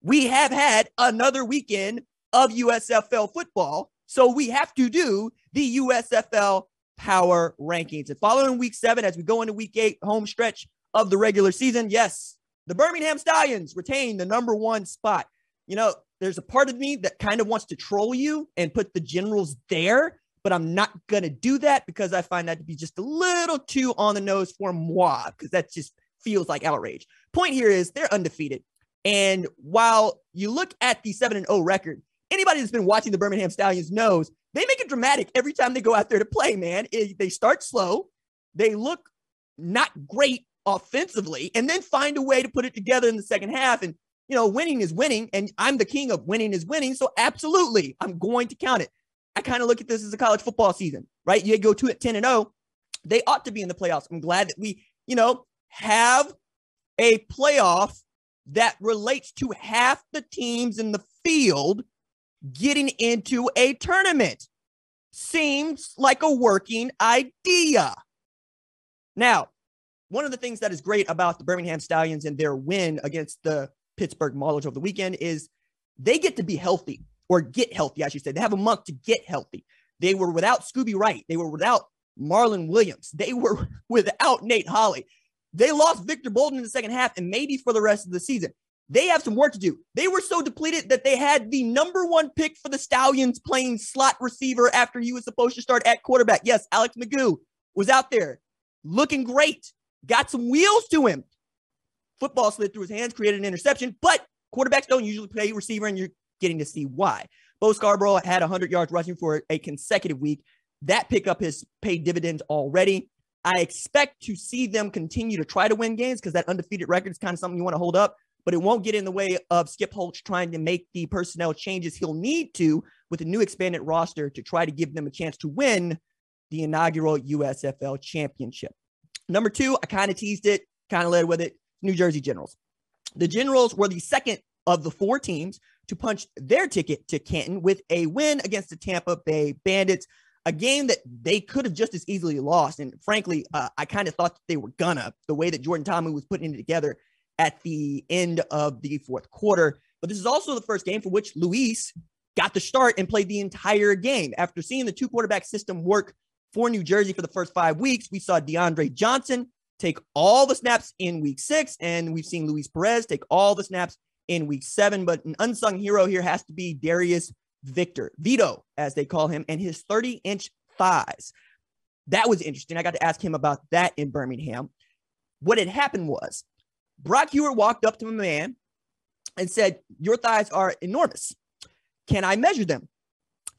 we have had another weekend of USFL football. So we have to do the USFL power rankings. And following week 7, as we go into week 8, home stretch of the regular season, yes, the Birmingham Stallions retain the number 1 spot. You know, there's a part of me that kind of wants to troll you and put the Generals there, but I'm not going to do that because I find that to be just a little too on the nose for moi, because that just feels like outrage. Point here is they're undefeated. And while you look at the 7-0 record, anybody that's been watching the Birmingham Stallions knows they make it dramatic every time they go out there to play, man. They start slow. They look not great offensively and then find a way to put it together in the second half. And, you know, winning is winning. And I'm the king of winning is winning. So absolutely, I'm going to count it. I kind of look at this as a college football season, right? You go 10-0. They ought to be in the playoffs. I'm glad that we, you know, have a playoff that relates to half the teams in the field getting into a tournament. Seems like a working idea. Now, one of the things that is great about the Birmingham Stallions and their win against the Pittsburgh Maulers over the weekend is they get to be healthy, or get healthy, I should say. They have a month to get healthy. They were without Scooby Wright. They were without Marlon Williams. They were without Nate Holley. They lost Victor Bolden in the second half and maybe for the rest of the season. They have some work to do. They were so depleted that they had the number 1 pick for the Stallions playing slot receiver after he was supposed to start at quarterback. Yes, Alex Magoo was out there looking great, got some wheels to him. Football slid through his hands, created an interception, but quarterbacks don't usually play receiver, and you're getting to see why. Bo Scarborough had 100 yards rushing for a consecutive week. That pickup has paid dividends already. I expect to see them continue to try to win games because that undefeated record is kind of something you want to hold up, but it won't get in the way of Skip Holtz trying to make the personnel changes he'll need to with a new expanded roster to try to give them a chance to win the inaugural USFL championship. Number 2, I kind of teased it, kind of led with it, New Jersey Generals. The Generals were the second of the 4 teams to punch their ticket to Canton with a win against the Tampa Bay Bandits, a game that they could have just as easily lost. And frankly, I kind of thought that they were gonna, the way that Jordan Tomlin was putting it together at the end of the 4th quarter. But this is also the first game for which Luis got the start and played the entire game. After seeing the 2-quarterback system work for New Jersey for the first 5 weeks, we saw DeAndre Johnson take all the snaps in week 6, and we've seen Luis Perez take all the snaps in week 7. But an unsung hero here has to be Darius Vito, as they call him, and his 30-inch thighs. That was interesting. I got to ask him about that in Birmingham. What had happened was Brock Hewitt walked up to a man and said, "Your thighs are enormous. Can I measure them?"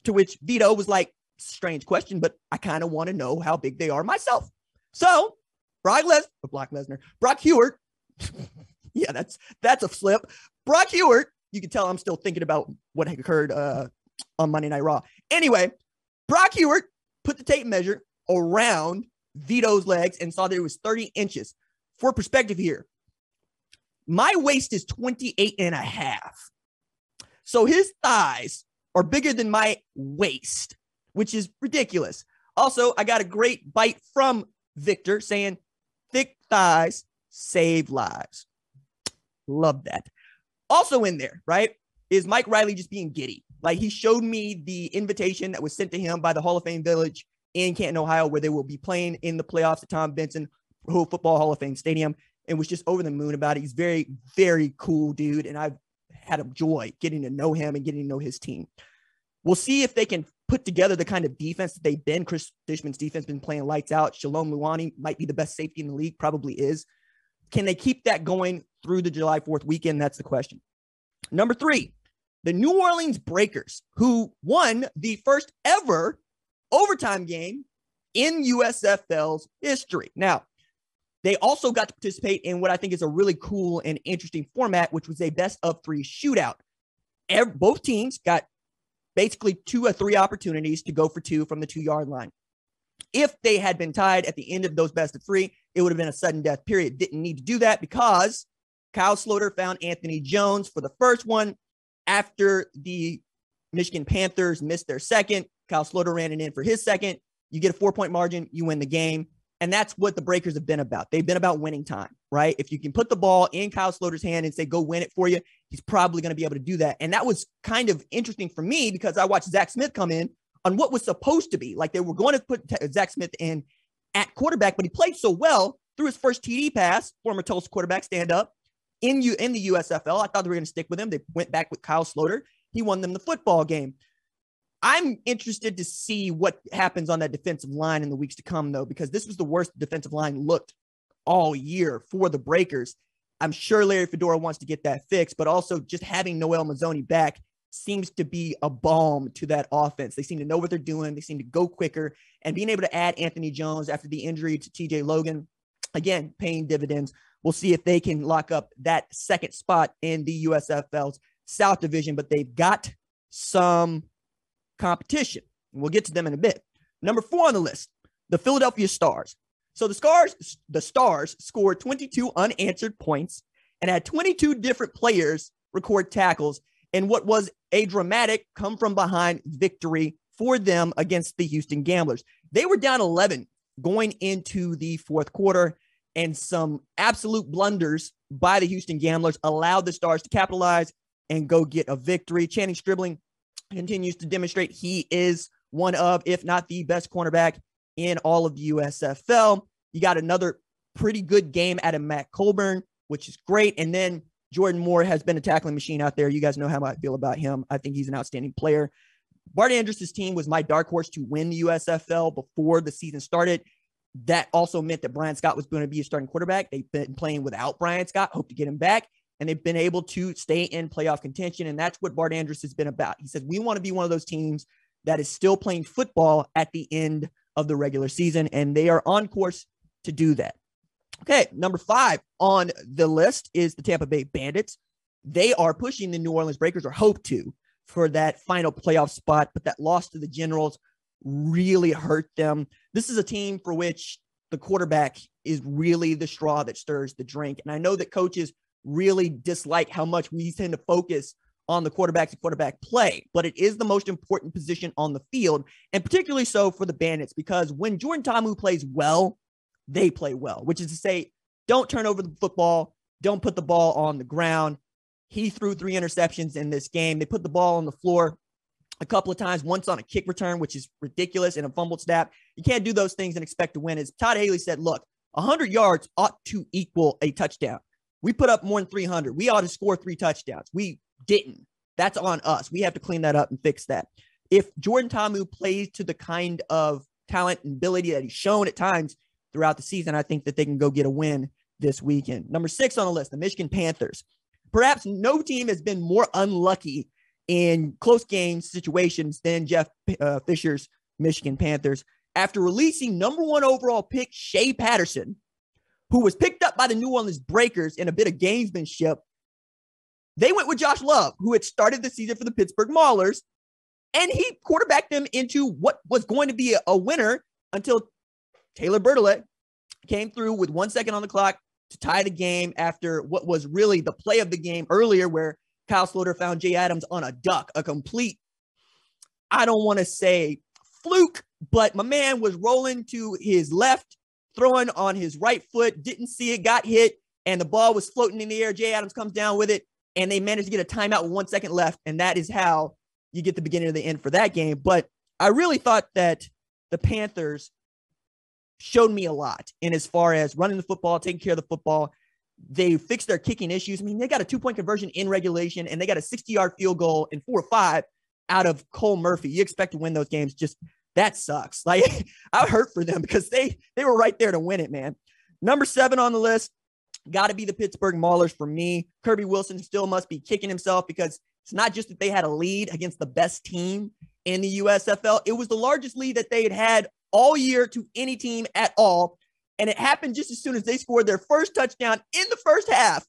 To which Vito was like, "Strange question, but I kind of want to know how big they are myself." So Brock Hewitt, yeah, that's a flip. Brock Hewitt, you can tell I'm still thinking about what occurred on Monday Night Raw. Anyway, Brock Hewitt put the tape measure around Vito's legs and saw that it was 30 inches. For perspective here, my waist is 28 and a half. So his thighs are bigger than my waist, which is ridiculous. Also, I got a great bite from Victor saying, "Thick thighs save lives." Love that. Also in there, right, is Mike Riley just being giddy. Like, he showed me the invitation that was sent to him by the Hall of Fame Village in Canton, Ohio, where they will be playing in the playoffs at Tom Benson Pro Football Hall of Fame Stadium, and was just over the moon about it. He's very, very cool dude, and I've had a joy getting to know him and getting to know his team. We'll see if they can put together the kind of defense that they've been. Chris Dishman's defense been playing lights out. Shalom Luani might be the best safety in the league, probably is. Can they keep that going through the July 4th weekend? That's the question. Number 3, the New Orleans Breakers, who won the first ever overtime game in USFL's history. Now, they also got to participate in what I think is a really cool and interesting format, which was a best-of-3 shootout. Both teams got basically 2 or 3 opportunities to go for 2 from the 2-yard line. If they had been tied at the end of those best-of-3, it would have been a sudden death period. Didn't need to do that because Kyle Sloter found Anthony Jones for the first one. After the Michigan Panthers missed their second, Kyle Sloter ran it in for his second. You get a 4-point margin, you win the game. And that's what the Breakers have been about. They've been about winning time, right? If you can put the ball in Kyle Sloter's hand and say, go win it for you, he's probably going to be able to do that. And that was kind of interesting for me because I watched Zach Smith come in on what was supposed to be. Like they were going to put Zach Smith in at quarterback, but he played so well through his first TD pass, former Tulsa quarterback, stand up in the USFL. I thought they were going to stick with him. They went back with Kyle Sloter. He won them the football game. I'm interested to see what happens on that defensive line in the weeks to come, though, because this was the worst defensive line looked all year for the Breakers. I'm sure Larry Fedora wants to get that fixed, but also just having Noel Mazzoni back seems to be a balm to that offense. They seem to know what they're doing. They seem to go quicker, and being able to add Anthony Jones after the injury to TJ Logan, again, paying dividends. We'll see if they can lock up that second spot in the USFL's South Division, but they've got some competition. We'll get to them in a bit. Number 4 on the list, the Philadelphia Stars. So the Stars scored 22 unanswered points and had 22 different players record tackles in what was a dramatic come from behind victory for them against the Houston Gamblers. They were down 11 going into the fourth quarter, and some absolute blunders by the Houston Gamblers allowed the Stars to capitalize and go get a victory. Channing Stribling continues to demonstrate he is one of, if not the best cornerback in all of the USFL. You got another pretty good game out of Matt Colburn, which is great. And then Jordan Moore has been a tackling machine out there. You guys know how I feel about him. I think he's an outstanding player. Bart Andrus' team was my dark horse to win the USFL before the season started. That also meant that Brian Scott was going to be a starting quarterback. They've been playing without Brian Scott, hope to get him back. And they've been able to stay in playoff contention. And that's what Bart Andrus has been about. He says, we want to be one of those teams that is still playing football at the end of the regular season. And they are on course to do that. Okay, number 5 on the list is the Tampa Bay Bandits. They are pushing the New Orleans Breakers, or hope to, for that final playoff spot. But that loss to the Generals really hurt them. This is a team for which the quarterback is really the straw that stirs the drink. And I know that coaches really dislike how much we tend to focus on the quarterbacks and quarterback play, but it is the most important position on the field, and particularly so for the Bandits, because when Jordan Ta'amu plays well, they play well, which is to say, don't turn over the football, don't put the ball on the ground. He threw 3 interceptions in this game. They put the ball on the floor a couple of times, once on a kick return, which is ridiculous, and a fumbled snap. You can't do those things and expect to win. As Todd Haley said, look, 100 yards ought to equal a touchdown. We put up more than 300. We ought to score 3 touchdowns. We didn't. That's on us. We have to clean that up and fix that. If Jordan Ta'amu plays to the kind of talent and ability that he's shown at times throughout the season, I think that they can go get a win this weekend. Number 6 on the list, the Michigan Panthers. Perhaps no team has been more unlucky in close game situations than Jeff Fisher's Michigan Panthers. After releasing number 1 overall pick Shea Patterson, who was picked up by the New Orleans Breakers in a bit of gamesmanship, they went with Josh Love, who had started the season for the Pittsburgh Maulers, and he quarterbacked them into what was going to be a winner until Taylor Bertolet came through with 1 second on the clock to tie the game after what was really the play of the game earlier, where Kyle Sloter found Jay Adams on a duck, a complete, I don't want to say fluke, but my man was rolling to his left, throwing on his right foot, didn't see it, got hit, and the ball was floating in the air. Jay Adams comes down with it, and they managed to get a timeout with 1 second left, and that is how you get the beginning of the end for that game. But I really thought that the Panthers showed me a lot in as far as running the football, taking care of the football. They fixed their kicking issues. I mean, they got a 2-point conversion in regulation, and they got a 60-yard field goal in 4 or 5 out of Cole Murphy. You expect to win those games. Just that sucks. Like, I hurt for them because they were right there to win it, man. Number 7 on the list, got to be the Pittsburgh Maulers for me. Kirby Wilson still must be kicking himself because it's not just that they had a lead against the best team in the USFL. It was the largest lead that they had all year to any team at all. And it happened just as soon as they scored their first touchdown in the first half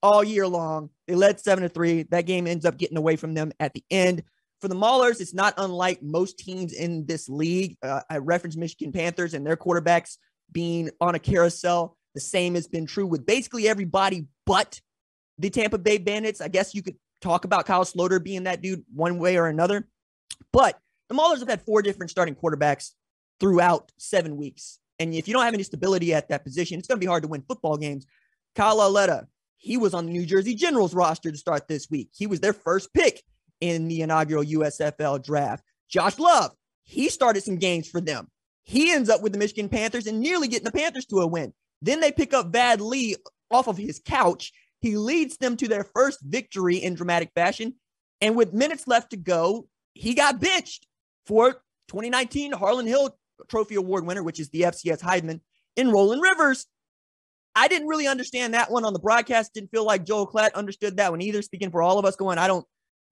all year long. They led 7-3. That game ends up getting away from them at the end. For the Maulers, it's not unlike most teams in this league. I referenced Michigan Panthers and their quarterbacks being on a carousel. The same has been true with basically everybody but the Tampa Bay Bandits. I guess you could talk about Kyle Sloter being that dude one way or another. But the Maulers have had 4 different starting quarterbacks throughout 7 weeks And if you don't have any stability at that position, it's going to be hard to win football games. Kyle Lauletta, he was on the New Jersey Generals roster to start this week. He was their first pick in the inaugural USFL draft. Josh Love, he started some games for them. He ends up with the Michigan Panthers and nearly getting the Panthers to a win. Then they pick up Vad Lee off of his couch. He leads them to their first victory in dramatic fashion. And with minutes left to go, he got benched for 2019 Harlan Hill Trophy Award winner, which is the FCS Heisman, in Roland Rivers. I didn't really understand that one on the broadcast. Didn't feel like Joel Klatt understood that one either. Speaking for all of us going,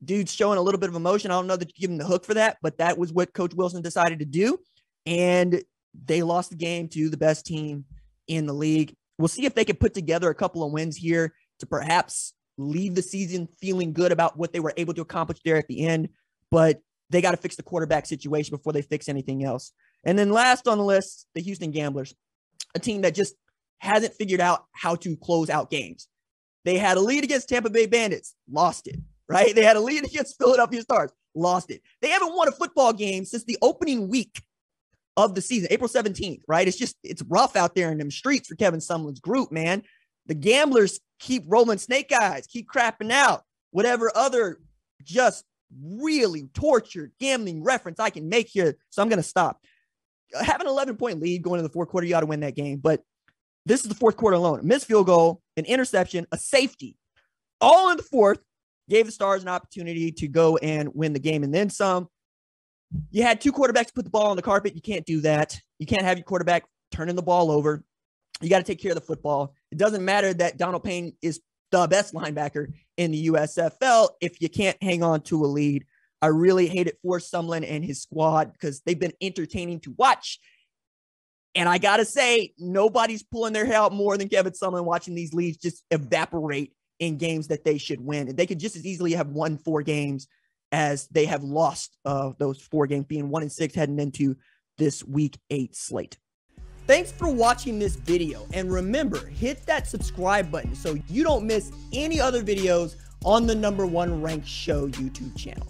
dude's showing a little bit of emotion. I don't know that you give him the hook for that, but that was what Coach Wilson decided to do. And they lost the game to the best team in the league. We'll see if they can put together a couple of wins here to perhaps leave the season feeling good about what they were able to accomplish there at the end. But they got to fix the quarterback situation before they fix anything else. And then last on the list, the Houston Gamblers, a team that just hasn't figured out how to close out games. They had a lead against Tampa Bay Bandits, lost it, right? They had a lead against Philadelphia Stars, lost it. They haven't won a football game since the opening week of the season, April 17th, right? It's rough out there in them streets for Kevin Sumlin's group, man. The Gamblers keep rolling snake eyes, keep crapping out, whatever other just really tortured gambling reference I can make here. So I'm going to stop. Have an 11-point lead going into the fourth quarter, you ought to win that game. But this is the fourth quarter alone. A missed field goal, an interception, a safety, all in the fourth, gave the Stars an opportunity to go and win the game and then some. You had two quarterbacks put the ball on the carpet. You can't do that. You can't have your quarterback turning the ball over. You got to take care of the football. It doesn't matter that Donald Payne is the best linebacker in the USFL if you can't hang on to a lead. I really hate it for Sumlin and his squad because they've been entertaining to watch. And I got to say, nobody's pulling their hair out more than Kevin Sumlin watching these leads just evaporate in games that they should win. And they could just as easily have won 4 games as they have lost those 4 games, being 1-6 heading into this week 8 slate. Thanks for watching this video. And remember, hit that subscribe button so you don't miss any other videos on the #1 Ranked Show YouTube channel.